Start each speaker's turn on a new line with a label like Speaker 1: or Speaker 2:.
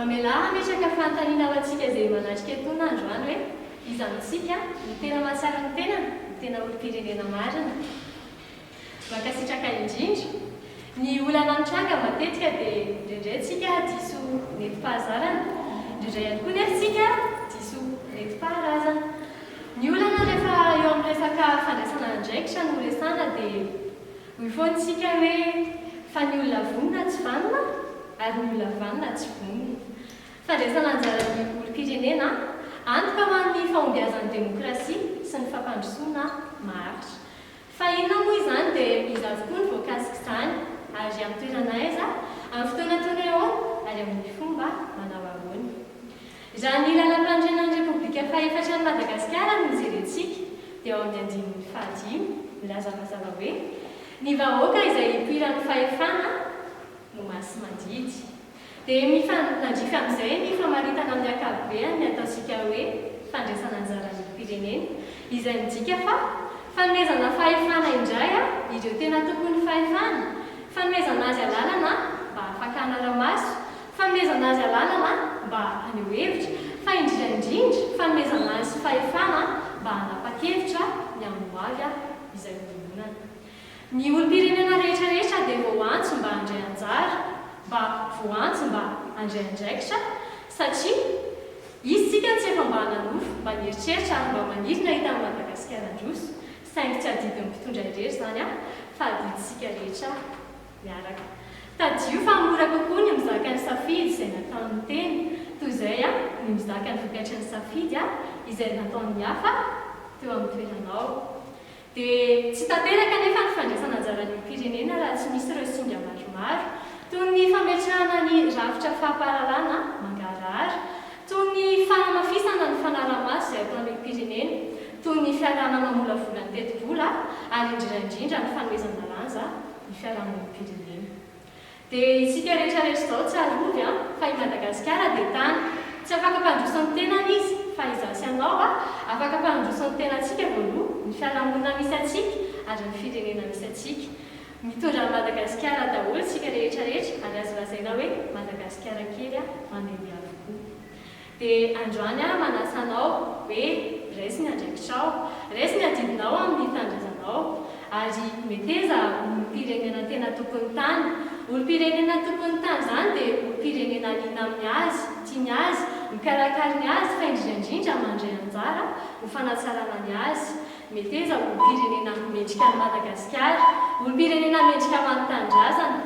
Speaker 1: mamela ametraka fanontaniana ho antsika izay manatrika tonandro any hoe iza amintsika ny tena mahatsara ny tenany ny tena olo-pirenena marina. Mankasitraka indrindra ny olana mitranga matetika dia indraindray tsika diso nentim-paharazana, indraindray ihany koa nefa tsika diso nentim-paharazana. Ny olana rehefa eo amin'ny resaka fandraisana andraikitra no resana dia mifoantsika hoe fa ny olona vonona tsy vanona ary ny olona vanona tsy vonona. Fandraisana anjaran'ny olo-pirenena antoka ho an'ny fahombiazan'ny demokrasia sy ny fampandrosoana maharitra. Fa inona moa izany dia izy avokoa ny voakasika izany ary amin'ny toerana aiza, amin'ny fotoana toana eo ary amin'ny fomba manao ahoana. Raha ny lalam-pandrianan'ny Repoblika faha-efatra ny Madagasikara no jerentsika dia ao amin'ny andininy fahadimy milaza mazava hoe ny vahoaka izay ipoiran'ny fahefana no masy mandidy. Dia mifandrify amin'izay ny famaritana amin'ny ankapobeny ataontsika hoe fandraisana anjaran'ny olo-pirenena izay midika fa fanomezana fahefana indray ireo tena tokony fahefana, fanomezana azy alalana mba afaka hanara-maso, fanomezana azy alalana mba haneho hevitra, fa indrindra fanomezana azy fahefana mba hanapa-kevitra ny amin'ny hoavy izay hononana. Ny olo-pirenena rehetrarehetra dia voantso mba handray anjara, mba voantso mba handray andraikitra satria izy tsika tsy efa mba hananofo, mba nieritreritra ary mba maniry nahita amin'ny Madagasikara androso, saingy tsy adidin'ny mpitondra irery izany fa adidintsika rehetra miaraka. Tadio fa mora kokoa ny mizaka ny safidy izay nataon'ny teny, toy izay ny mizaka ny vokatry ny safidy izay nataon'ny hafa teo amin'ny toeranao. Dia tsy tanteraka nefa ny fandraisana anjaran'ny olo-pirenena raha tsy misy ireo singa maromaro, toy ny fametrahana ny rafitra fahaparalana mangarahara, toy ny fanamafisana ny fanaraha-maso izay ataon'ny olo-pirenena, toy ny fiarahana mamolavola ny teti-bola ary indrindra ny fanomezana lanja ny fiarahamon'olo-pirenena. Dia isika rehetrarehetra izao tsy arovy fa i Madagasikara dia tany tsy afaka mpandrosan'ny tenany izy, fa izaho sy ianao afaka mpandrosan'ny tenantsika voaloha, ny fiarahamonina misy atsika ary ny firenena misy atsika. Mitondra ny Madagasikara daholo isika rehetrarehetra ary azo lazaina hoe Madagasikara kely mandeha avokoa. Dia androany manasa anao hoe raisy ny andraikitrao, raisy ny adidinao amin'ny tanindrazanao ary meteza olo-pirenena tena tokony tany. Olo-pirenena tokony tany izany dia olo-pirenena liana amin'ny azy, tiany azy, mikarakary ny azy fa indrindra mandray anjara ho fanatsarana ny azy. Meteza olo-pirenena mendrika ny Madagasikara, olo-pirenena mendrika manontany razana